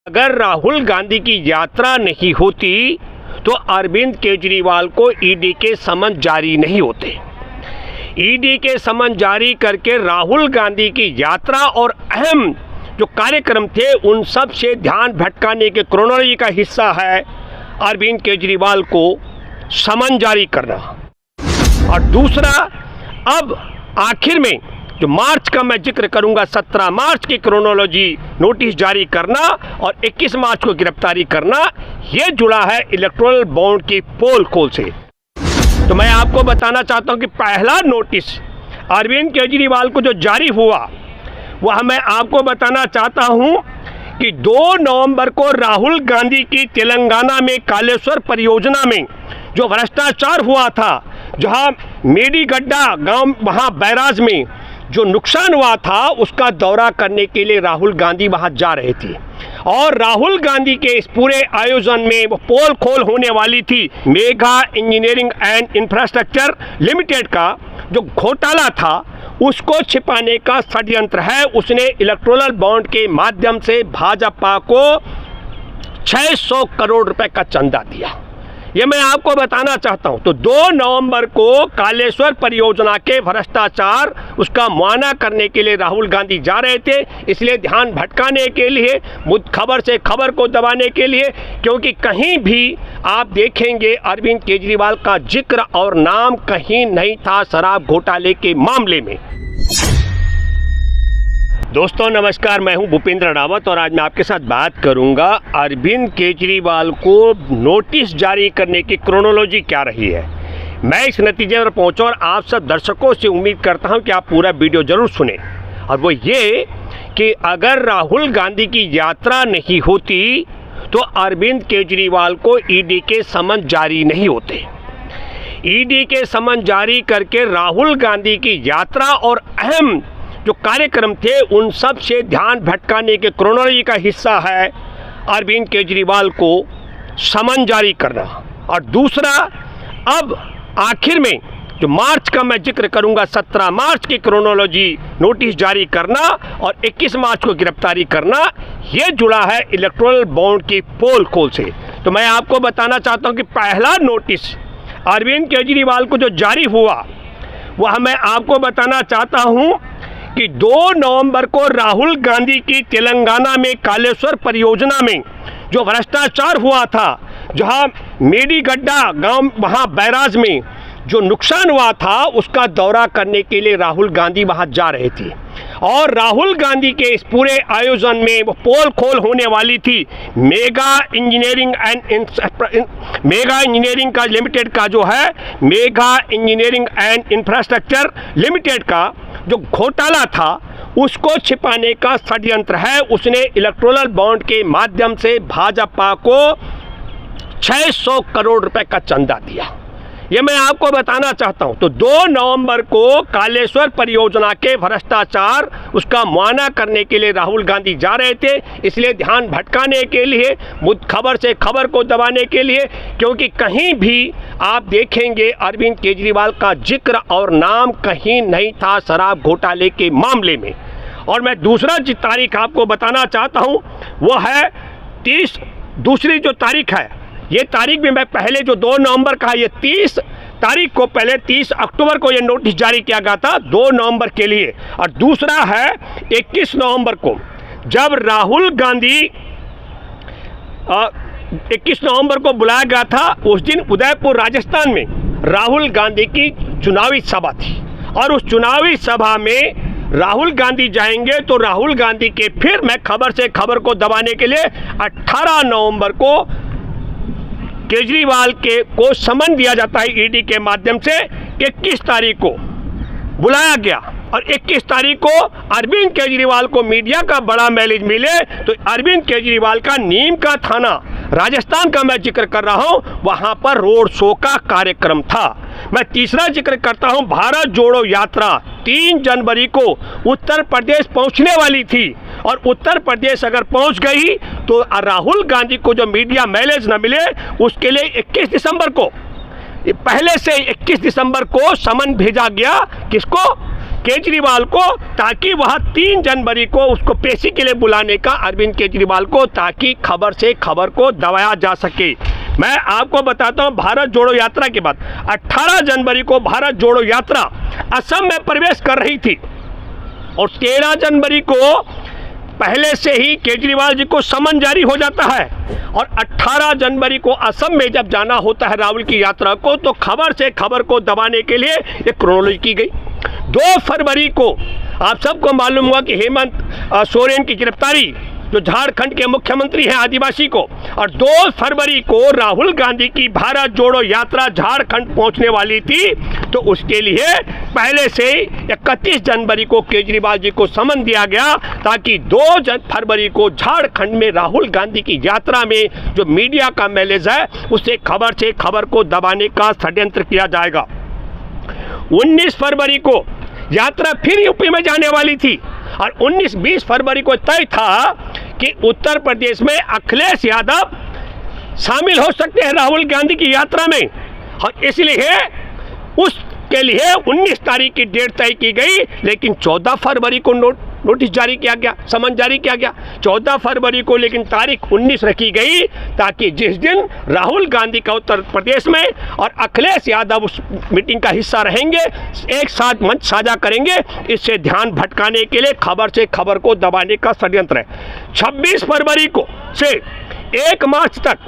अगर राहुल गांधी की यात्रा नहीं होती तो अरविंद केजरीवाल को ईडी के समन जारी नहीं होते। ईडी के समन जारी करके राहुल गांधी की यात्रा और अहम जो कार्यक्रम थे उन सब से ध्यान भटकाने के क्रोनोलॉजी का हिस्सा है अरविंद केजरीवाल को समन जारी करना। और दूसरा, अब आखिर में जो मार्च का मैं जिक्र करूंगा, 17 मार्च की क्रोनोलॉजी नोटिस जारी करना और 21 मार्च को गिरफ्तारी करना, ये जुड़ा है इलेक्टोरल बॉन्ड की पोल खोल से। तो मैं आपको बताना चाहता हूं कि पहला नोटिस अरविंद केजरीवाल को जो जारी हुआ वह मैं आपको बताना चाहता हूं कि 2 नवंबर को राहुल गांधी की तेलंगाना में कालेश्वर परियोजना में जो भ्रष्टाचार हुआ था, जहां मेडीगड्डा गांव वहां बैराज में जो नुकसान हुआ था उसका दौरा करने के लिए राहुल गांधी वहां जा रहे थे। और राहुल गांधी के इस पूरे आयोजन में वो पोल खोल होने वाली थी mega engineering and infrastructure limited का जो घोटाला था, उसको छिपाने का षड्यंत्र है। उसने इलेक्टोरल बॉन्ड के माध्यम से भाजपा को 600 करोड़ रुपए का चंदा दिया। ये मैं आपको बताना चाहता हूं। तो 2 नवंबर को कालेश्वर परियोजना के भ्रष्टाचार उसका मुआयना करने के लिए राहुल गांधी जा रहे थे, इसलिए ध्यान भटकाने के लिए, खबर से खबर को दबाने के लिए, क्योंकि कहीं भी आप देखेंगे अरविंद केजरीवाल का जिक्र और नाम कहीं नहीं था शराब घोटाले के मामले में। दोस्तों नमस्कार, मैं हूं भूपेंद्र रावत और आज मैं आपके साथ बात करूंगा अरविंद केजरीवाल को नोटिस जारी करने की क्रोनोलॉजी क्या रही है। मैं इस नतीजे पर पहुंचा और आप सब दर्शकों से उम्मीद करता हूं कि आप पूरा वीडियो जरूर सुने। और वो ये कि अगर राहुल गांधी की यात्रा नहीं होती तो अरविंद केजरीवाल को ईडी के समन जारी नहीं होते। ईडी के समन जारी करके राहुल गांधी की यात्रा और अहम जो कार्यक्रम थे उन सब से ध्यान भटकाने के क्रोनोलॉजी का हिस्सा है अरविंद केजरीवाल को समन जारी करना। और दूसरा, अब आखिर में जो मार्च का मैं जिक्र करूंगा, 17 मार्च की क्रोनोलॉजी नोटिस जारी करना और 21 मार्च को गिरफ्तारी करना, ये जुड़ा है इलेक्टोरल बॉन्ड की पोल खोल से। तो मैं आपको बताना चाहता हूं कि पहला नोटिस अरविंद केजरीवाल को जो जारी हुआ वह मैं आपको बताना चाहता हूं कि 2 नवंबर को राहुल गांधी की तेलंगाना में कालेश्वर परियोजना में जो भ्रष्टाचार हुआ था, जहां मेडीगड्डा गांव वहां बैराज में जो नुकसान हुआ था उसका दौरा करने के लिए राहुल गांधी वहां जा रहे थे। और राहुल गांधी के इस पूरे आयोजन में वो पोल खोल होने वाली थी मेगा इंजीनियरिंग का लिमिटेड का जो है mega engineering and infrastructure limited का जो घोटाला था उसको छिपाने का षड्यंत्र है। उसने इलेक्टोरल बॉन्ड के माध्यम से भाजपा को 600 करोड़ रुपए का चंदा दिया। ये मैं आपको बताना चाहता हूं। तो 2 नवंबर को कालेश्वर परियोजना के भ्रष्टाचार उसका मुआयना करने के लिए राहुल गांधी जा रहे थे, इसलिए ध्यान भटकाने के लिए, खबर से खबर को दबाने के लिए, क्योंकि कहीं भी आप देखेंगे अरविंद केजरीवाल का जिक्र और नाम कहीं नहीं था शराब घोटाले के मामले में। और मैं दूसरा जो तारीख आपको बताना चाहता हूं वो है 30, दूसरी जो तारीख है, ये तारीख में मैं पहले जो 2 नवंबर का है, ये 30 तारीख को, पहले 30 अक्टूबर को ये नोटिस जारी किया गया था 2 नवंबर के लिए। और दूसरा है 21 नवंबर को, जब राहुल गांधी 21 नवंबर को बुलाया गया था, उस दिन उदयपुर राजस्थान में राहुल गांधी की चुनावी सभा थी। और उस चुनावी सभा में राहुल गांधी जाएंगे तो राहुल गांधी के फिर मैं खबर से खबर को दबाने के लिए 18 नवंबर को केजरीवाल को समन दिया जाता है ईडी के माध्यम से। 21 तारीख को बुलाया गया और 21 तारीख को अरविंद केजरीवाल को मीडिया का बड़ा मैसेज मिले तो अरविंद केजरीवाल का नीम का थाना राजस्थान का मैं जिक्र कर रहा हूं, वहां पर रोड शो का कार्यक्रम था। मैं तीसरा जिक्र करता हूं, भारत जोड़ो यात्रा 3 जनवरी को उत्तर प्रदेश पहुंचने वाली थी और उत्तर प्रदेश अगर पहुंच गई तो राहुल गांधी को जो मीडिया मैसेज न मिले उसके लिए 21 दिसंबर को, पहले से 21 दिसंबर को समन भेजा गया। किसको? केजरीवाल को, ताकि वह 3 जनवरी को उसको पेशी के लिए बुलाने का अरविंद केजरीवाल को, ताकि खबर से खबर को दबाया जा सके। मैं आपको बताता हूं, भारत जोड़ो यात्रा के बाद 18 जनवरी को भारत जोड़ो यात्रा असम में प्रवेश कर रही थी और 13 जनवरी को पहले से ही केजरीवाल जी को समन जारी हो जाता है और 18 जनवरी को असम में जब जाना होता है राहुल की यात्रा को, तो खबर से खबर को दबाने के लिए एक क्रोनोलॉजी की गई। 2 फरवरी को आप सबको मालूम हुआ कि हेमंत सोरेन की गिरफ्तारी, जो झारखंड के मुख्यमंत्री हैं आदिवासी को, और 2 फरवरी को राहुल गांधी की भारत जोड़ो यात्रा झारखंड पहुंचने वाली थी, तो उसके लिए पहले से 31 जनवरी को केजरीवाल जी को समन दिया गया, ताकि 2 फरवरी को झारखंड में राहुल गांधी की यात्रा में जो मीडिया का मैलेज है, उससे खबर को दबाने का षड्यंत्र किया जाएगा। 19 फरवरी को यात्रा फिर यूपी में जाने वाली थी और 19-20 फरवरी को तय था कि उत्तर प्रदेश में अखिलेश यादव शामिल हो सकते हैं राहुल गांधी की यात्रा में, और इसलिए उसके लिए 19 तारीख की डेट तय की गई। लेकिन 14 फरवरी को नोटिस जारी किया गया, समन जारी किया गया 14 फरवरी को, लेकिन तारीख 19 रखी गई, ताकि जिस दिन राहुल गांधी का उत्तर प्रदेश में और अखिलेश यादव उस मीटिंग का हिस्सा रहेंगे, एक साथ मंच साझा करेंगे, इससे ध्यान भटकाने के लिए खबर से खबर को दबाने का षड्यंत्र है। 26 फरवरी को से 1 मार्च तक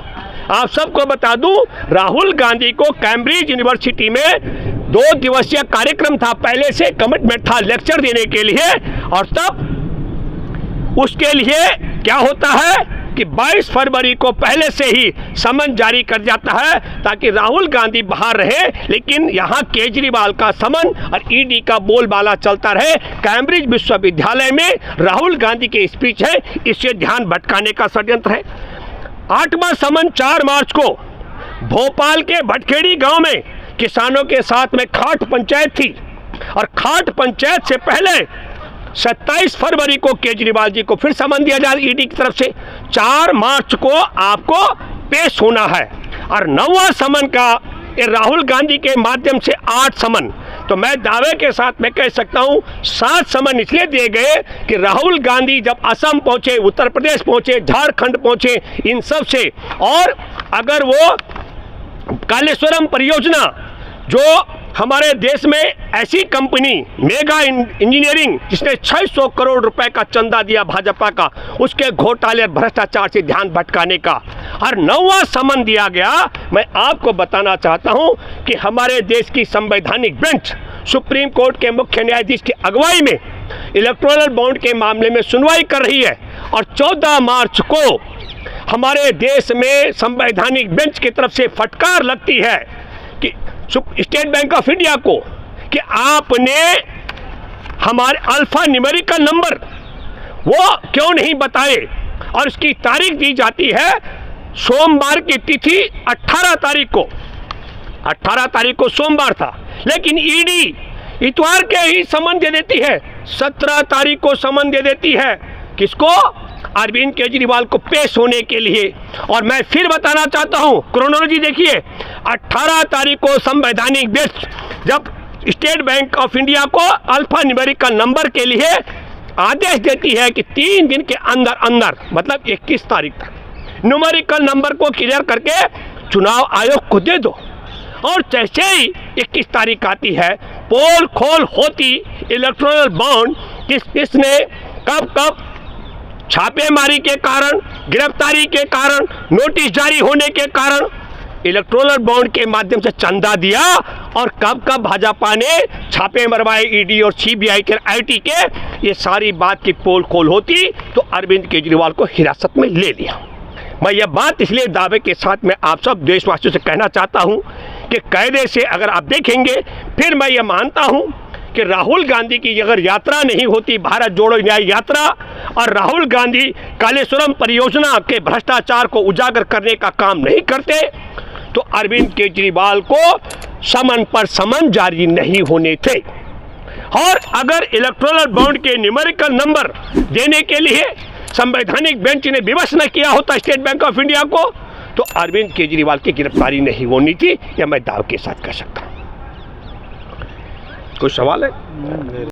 आप सबको बता दूं, राहुल गांधी को कैम्ब्रिज यूनिवर्सिटी में 2 दिवसीय कार्यक्रम था, पहले से कमिटमेंट था लेक्चर देने के लिए, और तब उसके लिए क्या होता है कि 22 फरवरी को पहले से ही समन जारी कर जाता है, ताकि राहुल गांधी बाहर रहे, लेकिन यहाँ केजरीवाल का समन और ईडी का बोलबाला चलता रहे। कैम्ब्रिज विश्वविद्यालय में राहुल गांधी की स्पीच है, इससे ध्यान भटकाने का षड्यंत्र है। 8वां समन 4 मार्च को भोपाल के भटखेड़ी गांव में किसानों के साथ में खाट पंचायत थी, और खाट पंचायत से पहले 27 फरवरी को केजरीवाल जी को फिर समन दिया जाए ईडी की तरफ से। 4 मार्च को आपको पेश होना है, और 9वां समन का राहुल गांधी के माध्यम से 8 समन। तो मैं दावे के साथ मैं कह सकता हूं 7 समन इसलिए दिए गए कि राहुल गांधी जब असम पहुंचे, उत्तर प्रदेश पहुंचे, झारखंड पहुंचे, इन सब से, और अगर वो कालेश्वरम परियोजना, जो हमारे देश में ऐसी कंपनी मेगा इंजीनियरिंग जिसने 600 करोड़ रुपए का चंदा दिया भाजपा का, उसके घोटाले और भ्रष्टाचार से ध्यान भटकाने का, और 9वां समन दिया गया। मैं आपको बताना चाहता हूं कि हमारे देश की संवैधानिक बेंच सुप्रीम कोर्ट के मुख्य न्यायाधीश की अगुवाई में इलेक्टोरल बॉन्ड के मामले में सुनवाई कर रही है, और 14 मार्च को हमारे देश में संवैधानिक बेंच की तरफ से फटकार लगती है कि स्टेट बैंक ऑफ इंडिया को कि आपने हमारे अल्फा न्यूमेरिकल नंबर वो क्यों नहीं बताए, और उसकी तारीख दी जाती है सोमवार की तिथि 18 तारीख को। 18 तारीख को सोमवार था, लेकिन ईडी इतवार के ही समन दे देती है, 17 तारीख को समन दे देती है। किसको? अरविंद केजरीवाल को पेश होने के लिए। और मैं फिर बताना चाहता हूं, क्रोनोलॉजी देखिए, 18 तारीख को संवैधानिक बेंच जब स्टेट बैंक ऑफ इंडिया को अल्फा न्यूमेरिकल नंबर के लिए आदेश देती है कि 3 दिन के अंदर अंदर, मतलब 21 तारीख तक न्यूमेरिकल नंबर को क्लियर करके चुनाव आयोग को दे दो, और जैसे ही 21 तारीख आती है, पोल खोल होती इलेक्टोरल बॉन्ड किसने कब छापेमारी के कारण, गिरफ्तारी के कारण, नोटिस जारी होने के कारण इलेक्टोरल बॉन्ड के माध्यम से चंदा दिया, और कब भाजपा ने छापे मरवाए ईडी और सीबीआई के, आईटी के, ये सारी बात की पोल खोल होती तो अरविंद केजरीवाल को हिरासत में ले लिया। मैं ये बात इसलिए दावे के साथ मैं आप सब देशवासियों से कहना चाहता हूं कि कायदे से अगर आप देखेंगे, फिर मैं ये मानता हूं कि राहुल गांधी की अगर यात्रा नहीं होती, भारत जोड़ो न्याय यात्रा, और राहुल गांधी कालेश्वरम परियोजना के भ्रष्टाचार को उजागर करने का काम नहीं करते, तो अरविंद केजरीवाल को समन पर समन जारी नहीं होने थे। और अगर इलेक्टोरल बॉन्ड के न्यूमेरिकल नंबर देने के लिए संवैधानिक बेंच ने विवश न किया होता स्टेट बैंक ऑफ इंडिया को, तो अरविंद केजरीवाल की गिरफ्तारी नहीं होनी थी, यह मैं दावे के साथ कह सकता हूं। कोई सवाल है?